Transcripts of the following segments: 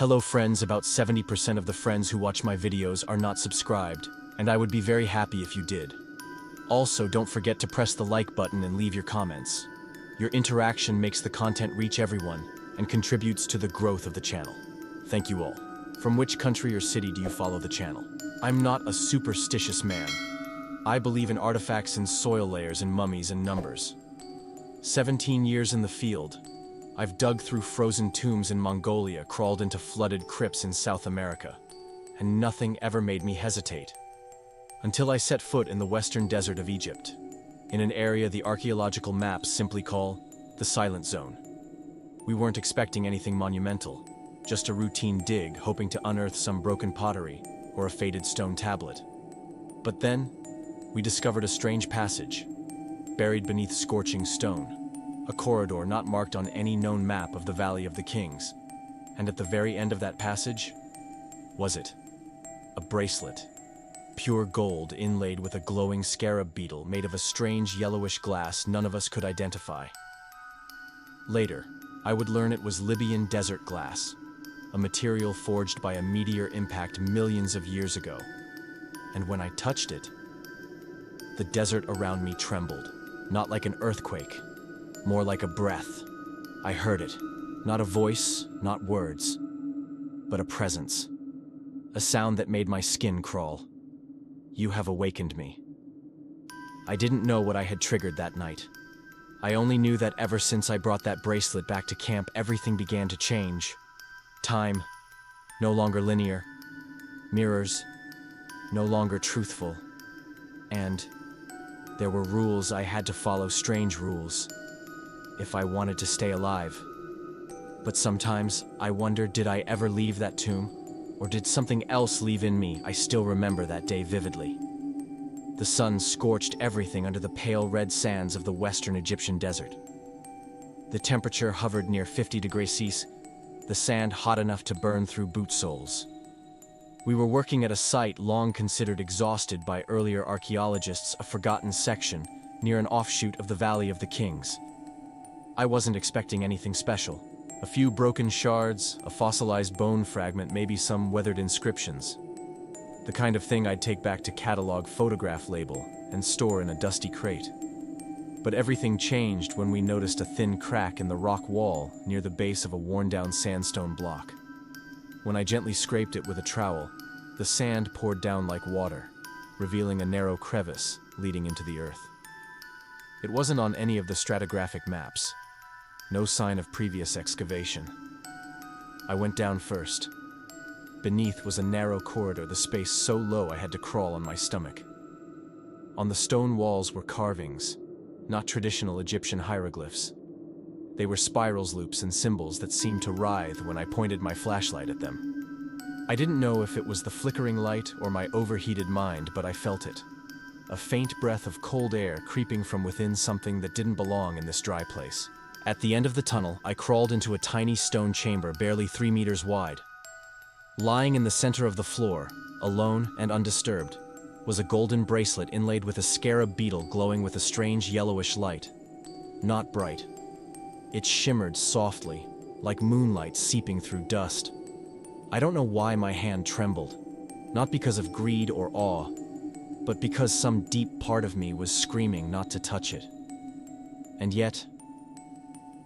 Hello friends, about 70% of the friends who watch my videos are not subscribed, and I would be very happy if you did. Also, don't forget to press the like button and leave your comments. Your interaction makes the content reach everyone and contributes to the growth of the channel. Thank you all. From which country or city do you follow the channel? I'm not a superstitious man. I believe in artifacts and soil layers and mummies and numbers. 17 years in the field. I've dug through frozen tombs in Mongolia, crawled into flooded crypts in South America, and nothing ever made me hesitate. Until I set foot in the western desert of Egypt, in an area the archaeological maps simply call the Silent Zone. We weren't expecting anything monumental, just a routine dig hoping to unearth some broken pottery or a faded stone tablet. But then, we discovered a strange passage, buried beneath scorching stone. A corridor not marked on any known map of the Valley of the Kings. And at the very end of that passage, was it? A bracelet. Pure gold inlaid with a glowing scarab beetle made of a strange yellowish glass none of us could identify. Later, I would learn it was Libyan desert glass, a material forged by a meteor impact millions of years ago. And when I touched it, the desert around me trembled, not like an earthquake, more like a breath. I heard it. Not a voice, not words, but a presence. A sound that made my skin crawl. You have awakened me. I didn't know what I had triggered that night. I only knew that ever since I brought that bracelet back to camp, everything began to change. Time, no longer linear. Mirrors, no longer truthful. And there were rules I had to follow, strange rules, if I wanted to stay alive. But sometimes I wondered, did I ever leave that tomb? Or did something else leave in me? I still remember that day vividly. The sun scorched everything under the pale red sands of the western Egyptian desert. The temperature hovered near 50 degrees Celsius, the sand hot enough to burn through boot soles. We were working at a site long considered exhausted by earlier archaeologists, a forgotten section near an offshoot of the Valley of the Kings. I wasn't expecting anything special. A few broken shards, a fossilized bone fragment, maybe some weathered inscriptions. The kind of thing I'd take back to catalog photograph label and store in a dusty crate. But everything changed when we noticed a thin crack in the rock wall near the base of a worn-down sandstone block. When I gently scraped it with a trowel, the sand poured down like water, revealing a narrow crevice leading into the earth. It wasn't on any of the stratigraphic maps. No sign of previous excavation. I went down first. Beneath was a narrow corridor, the space so low I had to crawl on my stomach. On the stone walls were carvings, not traditional Egyptian hieroglyphs. They were spirals, loops, and symbols that seemed to writhe when I pointed my flashlight at them. I didn't know if it was the flickering light or my overheated mind, but I felt it. A faint breath of cold air creeping from within something that didn't belong in this dry place. At the end of the tunnel, I crawled into a tiny stone chamber barely 3 meters wide. Lying in the center of the floor, alone and undisturbed, was a golden bracelet inlaid with a scarab beetle glowing with a strange yellowish light. Not bright. It shimmered softly, like moonlight seeping through dust. I don't know why my hand trembled. Not because of greed or awe, but because some deep part of me was screaming not to touch it. And yet,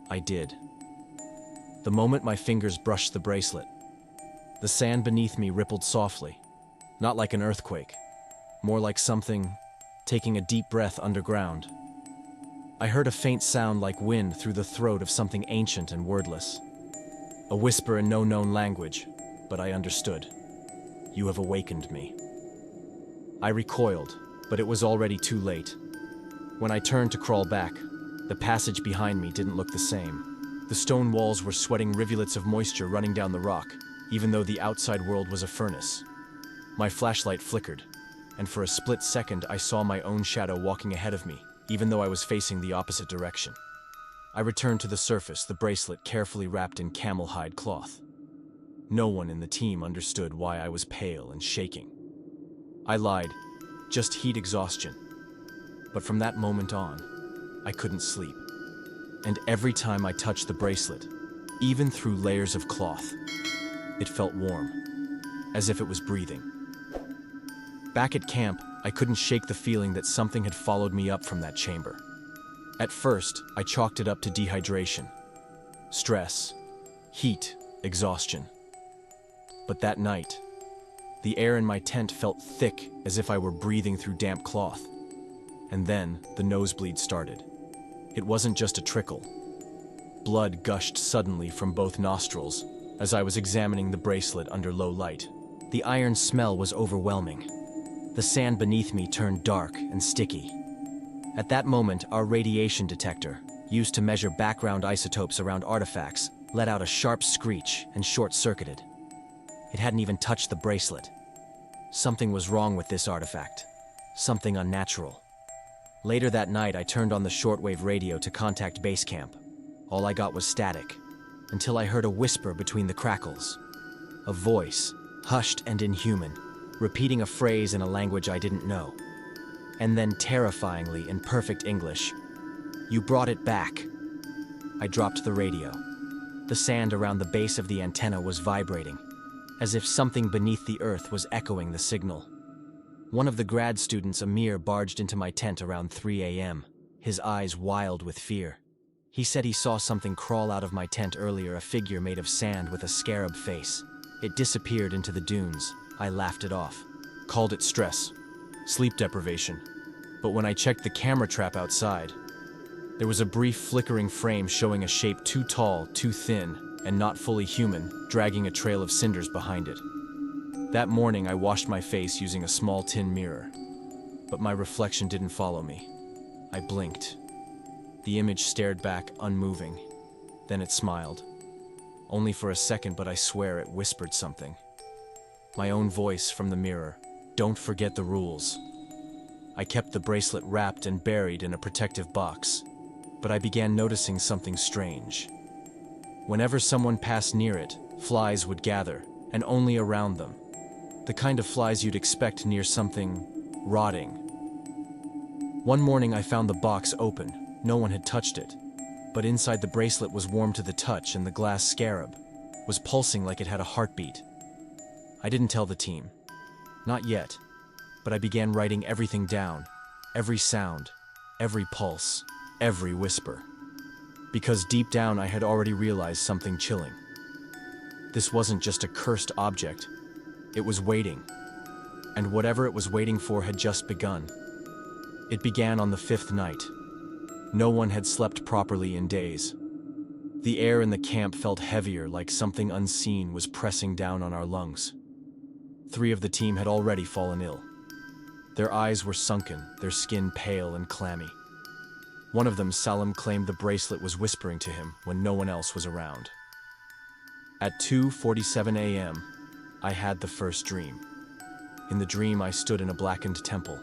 I did. The moment my fingers brushed the bracelet, the sand beneath me rippled softly, not like an earthquake, more like something taking a deep breath underground. I heard a faint sound like wind through the throat of something ancient and wordless. A whisper in no known language, but I understood. You have awakened me. I recoiled, but it was already too late. When I turned to crawl back, the passage behind me didn't look the same. The stone walls were sweating rivulets of moisture running down the rock, even though the outside world was a furnace. My flashlight flickered, and for a split second I saw my own shadow walking ahead of me, even though I was facing the opposite direction. I returned to the surface, the bracelet carefully wrapped in camel hide cloth. No one in the team understood why I was pale and shaking. I lied, just heat exhaustion. But from that moment on, I couldn't sleep. And every time I touched the bracelet, even through layers of cloth, It felt warm, as if it was breathing. Back at camp, I couldn't shake the feeling that something had followed me up from that chamber. At first, I chalked it up to dehydration, stress, heat, exhaustion. But that night, the air in my tent felt thick as if I were breathing through damp cloth. And then the nosebleed started. It wasn't just a trickle. Blood gushed suddenly from both nostrils as I was examining the bracelet under low light. The iron smell was overwhelming. The sand beneath me turned dark and sticky. At that moment, our radiation detector, used to measure background isotopes around artifacts, let out a sharp screech and short-circuited. It hadn't even touched the bracelet. Something was wrong with this artifact. Something unnatural. Later that night, I turned on the shortwave radio to contact base camp. All I got was static, until I heard a whisper between the crackles. A voice, hushed and inhuman, repeating a phrase in a language I didn't know. And then terrifyingly, in perfect English, "You brought it back." I dropped the radio. The sand around the base of the antenna was vibrating, as if something beneath the earth was echoing the signal. One of the grad students, Amir, barged into my tent around 3 a.m., his eyes wild with fear. He said he saw something crawl out of my tent earlier, a figure made of sand with a scarab face. It disappeared into the dunes. I laughed it off. Called it stress, sleep deprivation. But when I checked the camera trap outside, there was a brief flickering frame showing a shape too tall, too thin, and not fully human, dragging a trail of cinders behind it. That morning, I washed my face using a small tin mirror, but my reflection didn't follow me. I blinked. The image stared back, unmoving. Then it smiled. Only for a second, but I swear it whispered something. My own voice from the mirror. "Don't forget the rules." I kept the bracelet wrapped and buried in a protective box, but I began noticing something strange. Whenever someone passed near it, flies would gather, and only around them. The kind of flies you'd expect near something rotting. One morning I found the box open. No one had touched it, but inside the bracelet was warm to the touch, and the glass scarab was pulsing like it had a heartbeat. I didn't tell the team. Not yet, but I began writing everything down. Every sound, every pulse, every whisper. Because deep down I had already realized something chilling. This wasn't just a cursed object. It was waiting. And whatever it was waiting for had just begun. It began on the 5th night. No one had slept properly in days. The air in the camp felt heavier, like something unseen was pressing down on our lungs. 3 of the team had already fallen ill. Their eyes were sunken, their skin pale and clammy. One of them, Salim, claimed the bracelet was whispering to him when no one else was around. At 2:47 a.m., I had the first dream. In the dream, I stood in a blackened temple.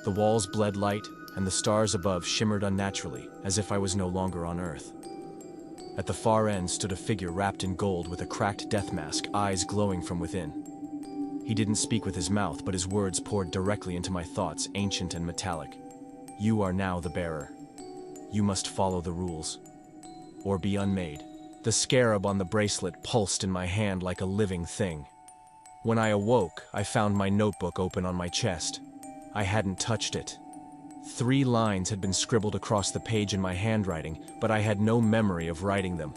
The walls bled light, and the stars above shimmered unnaturally, as if I was no longer on Earth. At the far end stood a figure wrapped in gold with a cracked death mask, eyes glowing from within. He didn't speak with his mouth, but his words poured directly into my thoughts, ancient and metallic. "You are now the bearer. You must follow the rules, or be unmade." The scarab on the bracelet pulsed in my hand like a living thing. When I awoke, I found my notebook open on my chest. I hadn't touched it. 3 lines had been scribbled across the page in my handwriting, but I had no memory of writing them.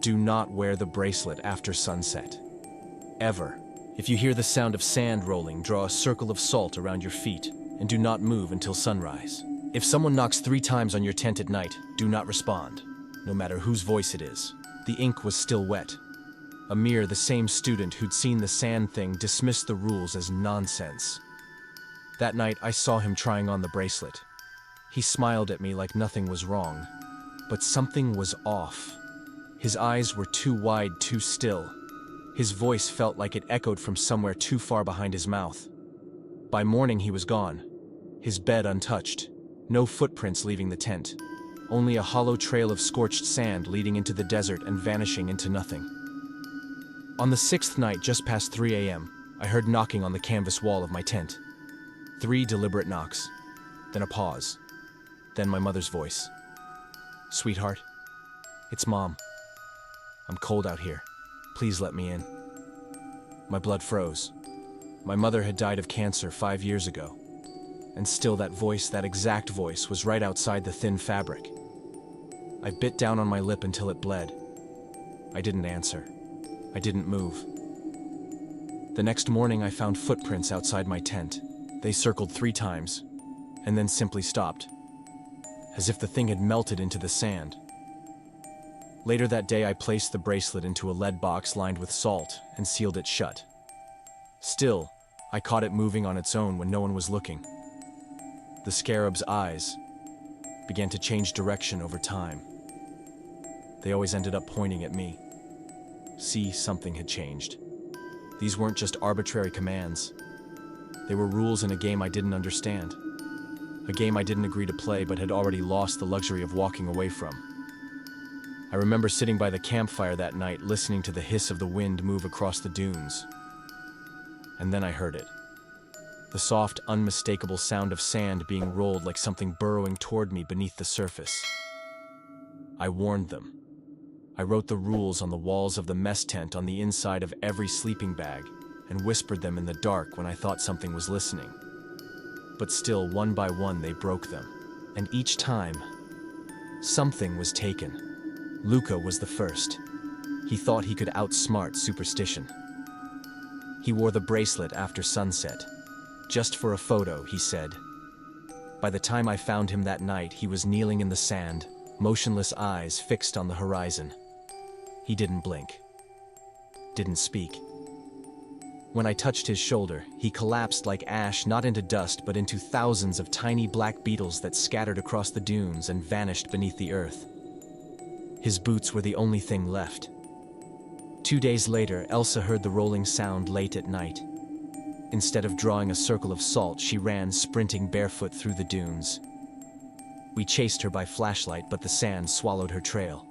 "Do not wear the bracelet after sunset. Ever. If you hear the sound of sand rolling, draw a circle of salt around your feet, and do not move until sunrise. If someone knocks 3 times on your tent at night, do not respond, no matter whose voice it is." The ink was still wet. Amir, the same student who'd seen the sand thing, dismissed the rules as nonsense. That night, I saw him trying on the bracelet. He smiled at me like nothing was wrong, but something was off. His eyes were too wide, too still. His voice felt like it echoed from somewhere too far behind his mouth. By morning, he was gone. His bed untouched. No footprints leaving the tent. Only a hollow trail of scorched sand leading into the desert and vanishing into nothing. On the 6th night, just past 3 a.m., I heard knocking on the canvas wall of my tent. 3 deliberate knocks. Then a pause. Then my mother's voice. "Sweetheart, it's Mom. I'm cold out here. Please let me in." My blood froze. My mother had died of cancer 5 years ago. And still that voice, that exact voice, was right outside the thin fabric. I bit down on my lip until it bled. I didn't answer. I didn't move. The next morning I found footprints outside my tent. They circled 3 times, and then simply stopped, as if the thing had melted into the sand. Later that day I placed the bracelet into a lead box lined with salt and sealed it shut. Still, I caught it moving on its own when no one was looking. The scarab's eyes began to change direction over time. They always ended up pointing at me. See, something had changed. These weren't just arbitrary commands. They were rules in a game I didn't understand. A game I didn't agree to play but had already lost the luxury of walking away from. I remember sitting by the campfire that night listening to the hiss of the wind move across the dunes. And then I heard it. The soft, unmistakable sound of sand being rolled like something burrowing toward me beneath the surface. I warned them. I wrote the rules on the walls of the mess tent on the inside of every sleeping bag and whispered them in the dark when I thought something was listening. But still, one by one, they broke them. And each time, something was taken. Luca was the first. He thought he could outsmart superstition. He wore the bracelet after sunset. Just for a photo, he said. By the time I found him that night, he was kneeling in the sand, motionless eyes fixed on the horizon. He didn't blink. Didn't speak. When I touched his shoulder, he collapsed like ash, not into dust, but into thousands of tiny black beetles that scattered across the dunes and vanished beneath the earth. His boots were the only thing left. 2 days later, Elsa heard the rolling sound late at night. Instead of drawing a circle of salt, she ran sprinting barefoot through the dunes. We chased her by flashlight, but the sand swallowed her trail.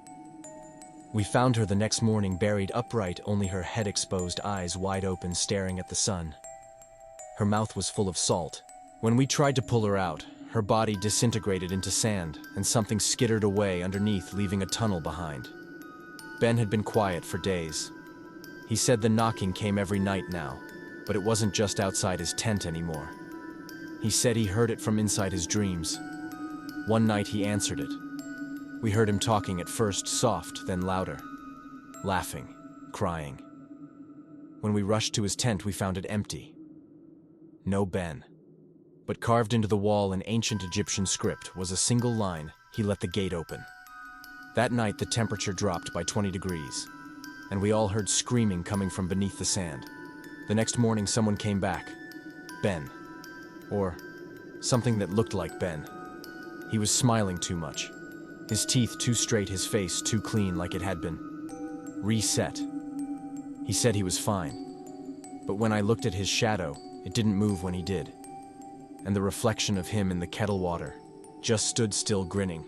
We found her the next morning buried upright, only her head exposed, eyes wide open, staring at the sun. Her mouth was full of salt. When we tried to pull her out, her body disintegrated into sand, and something skittered away underneath, leaving a tunnel behind. Ben had been quiet for days. He said the knocking came every night now, but it wasn't just outside his tent anymore. He said he heard it from inside his dreams. One night he answered it. We heard him talking, at first soft, then louder. Laughing, crying. When we rushed to his tent, we found it empty. No Ben. But carved into the wall in ancient Egyptian script was a single line: he let the gate open. That night the temperature dropped by 20 degrees, and we all heard screaming coming from beneath the sand. The next morning someone came back. Ben. Or something that looked like Ben. He was smiling too much. His teeth too straight, his face too clean, like it had been reset. He said he was fine. But when I looked at his shadow, it didn't move when he did. And the reflection of him in the kettle water just stood still, grinning.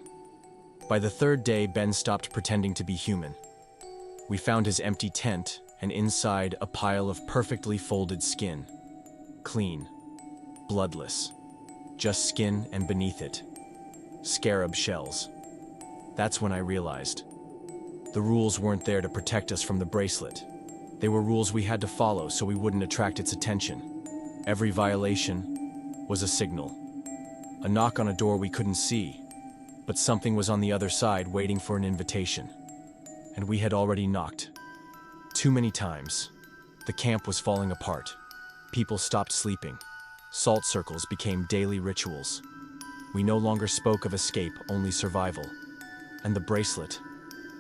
By the 3rd day, Ben stopped pretending to be human. We found his empty tent, and inside a pile of perfectly folded skin. Clean. Bloodless. Just skin, and beneath it, scarab shells. That's when I realized. The rules weren't there to protect us from the bracelet. They were rules we had to follow so we wouldn't attract its attention. Every violation was a signal. A knock on a door we couldn't see, but something was on the other side waiting for an invitation. And we had already knocked. Too many times. The camp was falling apart. People stopped sleeping. Salt circles became daily rituals. We no longer spoke of escape, only survival. And the bracelet,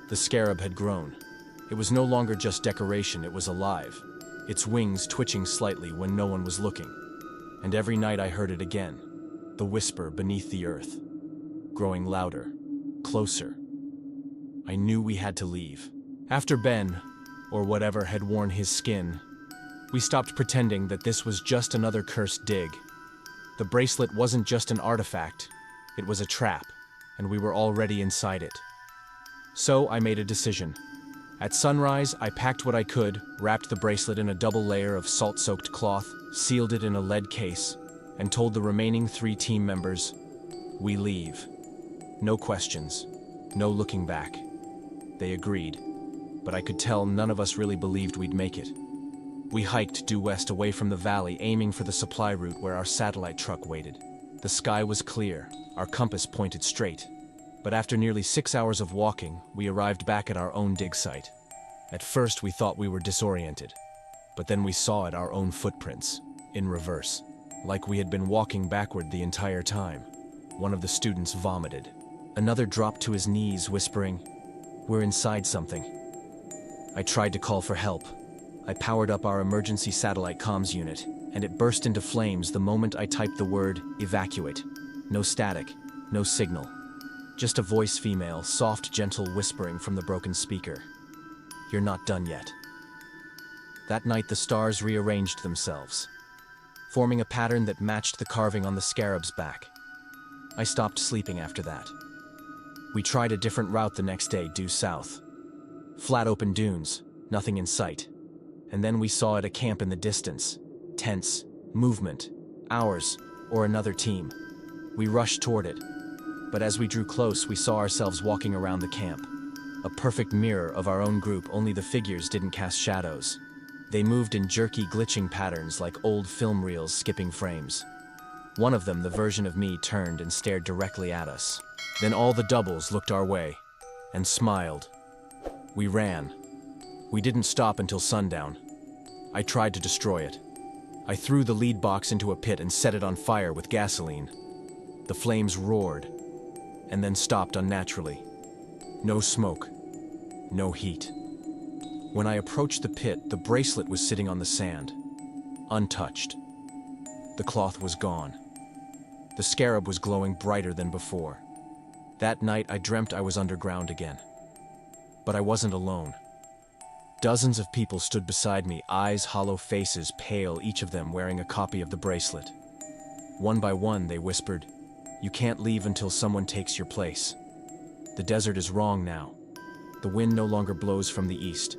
the scarab, had grown. It was no longer just decoration, it was alive, its wings twitching slightly when no one was looking. And every night I heard it again, the whisper beneath the earth, growing louder, closer. I knew we had to leave. After Ben, or whatever, had worn his skin, we stopped pretending that this was just another cursed dig. The bracelet wasn't just an artifact, it was a trap, and we were already inside it. So I made a decision. At sunrise, I packed what I could, wrapped the bracelet in a double layer of salt-soaked cloth, sealed it in a lead case, and told the remaining 3 team members, "We leave. No questions, no looking back." They agreed, but I could tell none of us really believed we'd make it. We hiked due west away from the valley, aiming for the supply route where our satellite truck waited. The sky was clear, our compass pointed straight. But after nearly 6 hours of walking, we arrived back at our own dig site. At first we thought we were disoriented, but then we saw it our own footprints, in reverse, like we had been walking backward the entire time. One of the students vomited. Another dropped to his knees, whispering, "We're inside something." I tried to call for help. I powered up our emergency satellite comms unit, and it burst into flames the moment I typed the word evacuate. No static, no signal. Just a voice, female, soft, gentle whispering from the broken speaker. "You're not done yet." That night the stars rearranged themselves, forming a pattern that matched the carving on the scarab's back. I stopped sleeping after that. We tried a different route the next day, due south. Flat open dunes, nothing in sight. And then we saw at a camp in the distance. Tents, movement, ours, or another team. We rushed toward it. But as we drew close, we saw ourselves walking around the camp. A perfect mirror of our own group, only the figures didn't cast shadows. They moved in jerky, glitching patterns like old film reels skipping frames. One of them, the version of me, turned and stared directly at us. Then all the doubles looked our way and smiled. We ran. We didn't stop until sundown. I tried to destroy it. I threw the lead box into a pit and set it on fire with gasoline. The flames roared, and then stopped unnaturally. No smoke, no heat. When I approached the pit, the bracelet was sitting on the sand, untouched. The cloth was gone. The scarab was glowing brighter than before. That night I dreamt I was underground again. But I wasn't alone. Dozens of people stood beside me, eyes, hollow faces, pale, each of them wearing a copy of the bracelet. One by one, they whispered, "You can't leave until someone takes your place. The desert is wrong now. The wind no longer blows from the east.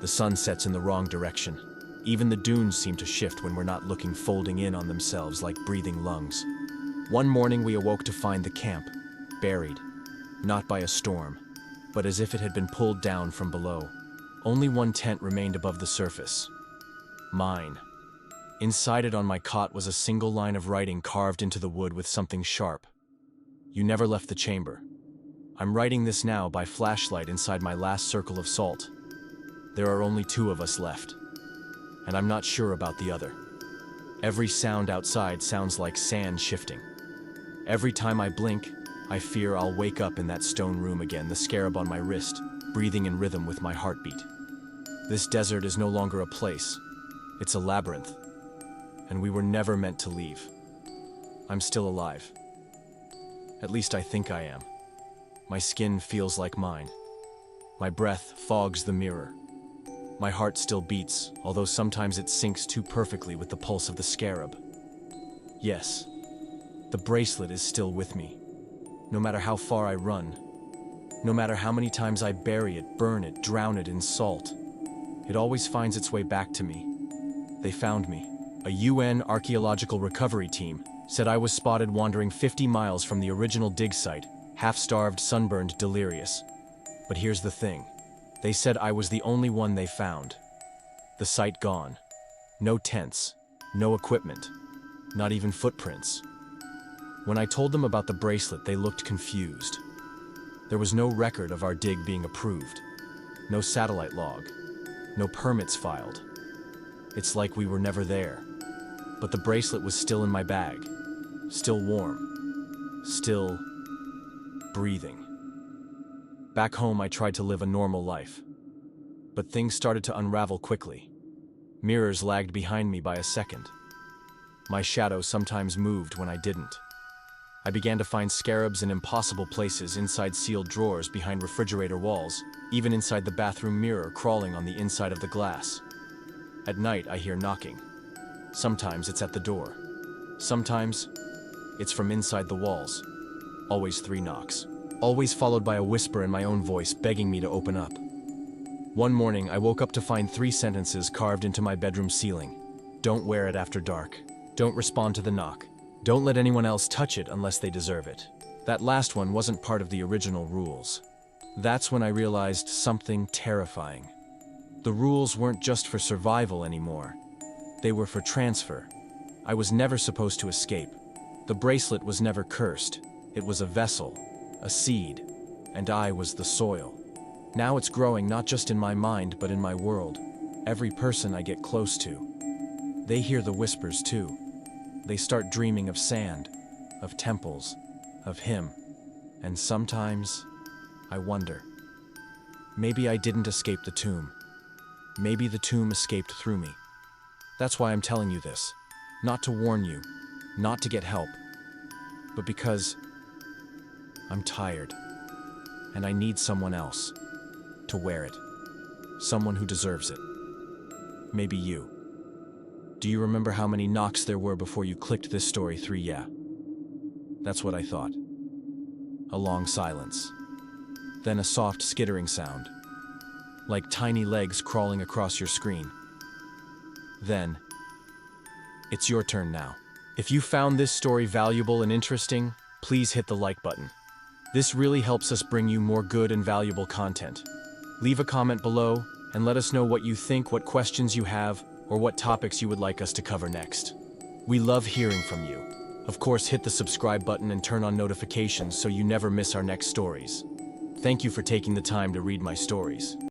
The sun sets in the wrong direction. Even the dunes seem to shift when we're not looking, folding in on themselves like breathing lungs." One morning we awoke to find the camp buried, not by a storm, but as if it had been pulled down from below. Only one tent remained above the surface. Mine. Inside it on my cot was a single line of writing carved into the wood with something sharp. "You never left the chamber. I'm writing this now by flashlight inside my last circle of salt. There are only 2 of us left, and I'm not sure about the other. Every sound outside sounds like sand shifting. Every time I blink, I fear I'll wake up in that stone room again, the scarab on my wrist, breathing in rhythm with my heartbeat. This desert is no longer a place. It's a labyrinth. And we were never meant to leave. I'm still alive. At least I think I am. My skin feels like mine. My breath fogs the mirror. My heart still beats, although sometimes it syncs too perfectly with the pulse of the scarab. Yes, the bracelet is still with me. No matter how far I run, no matter how many times I bury it, burn it, drown it in salt, it always finds its way back to me. They found me. A UN archaeological recovery team said I was spotted wandering 50 miles from the original dig site, half-starved, sunburned, delirious. But here's the thing. They said I was the only one they found. The site gone. No tents, no equipment, not even footprints. When I told them about the bracelet, they looked confused. There was no record of our dig being approved. No satellite log. No permits filed. It's like we were never there. But the bracelet was still in my bag. Still warm. Still breathing. Back home, I tried to live a normal life. But things started to unravel quickly. Mirrors lagged behind me by a second. My shadow sometimes moved when I didn't. I began to find scarabs in impossible places, inside sealed drawers, behind refrigerator walls, even inside the bathroom mirror, crawling on the inside of the glass. At night, I hear knocking. Sometimes it's at the door. Sometimes it's from inside the walls. Always 3 knocks. Always followed by a whisper in my own voice begging me to open up. One morning, I woke up to find 3 sentences carved into my bedroom ceiling. Don't wear it after dark. Don't respond to the knock. Don't let anyone else touch it unless they deserve it. That last one wasn't part of the original rules. That's when I realized something terrifying. The rules weren't just for survival anymore. They were for transfer. I was never supposed to escape. The bracelet was never cursed. It was a vessel, a seed, and I was the soil. Now it's growing not just in my mind, but in my world. Every person I get close to. They hear the whispers too. They start dreaming of sand, of temples, of him. And sometimes, I wonder. Maybe I didn't escape the tomb. Maybe the tomb escaped through me. That's why I'm telling you this. Not to warn you, not to get help, but because I'm tired, and I need someone else to wear it. Someone who deserves it. Maybe you. Do you remember how many knocks there were before you clicked this story through? Yeah. That's what I thought. A long silence. Then a soft skittering sound, like tiny legs crawling across your screen. Then, it's your turn now. If you found this story valuable and interesting, please hit the like button. This really helps us bring you more good and valuable content. Leave a comment below and let us know what you think, what questions you have, or what topics you would like us to cover next. We love hearing from you. Of course, hit the subscribe button and turn on notifications so you never miss our next stories. Thank you for taking the time to read my stories.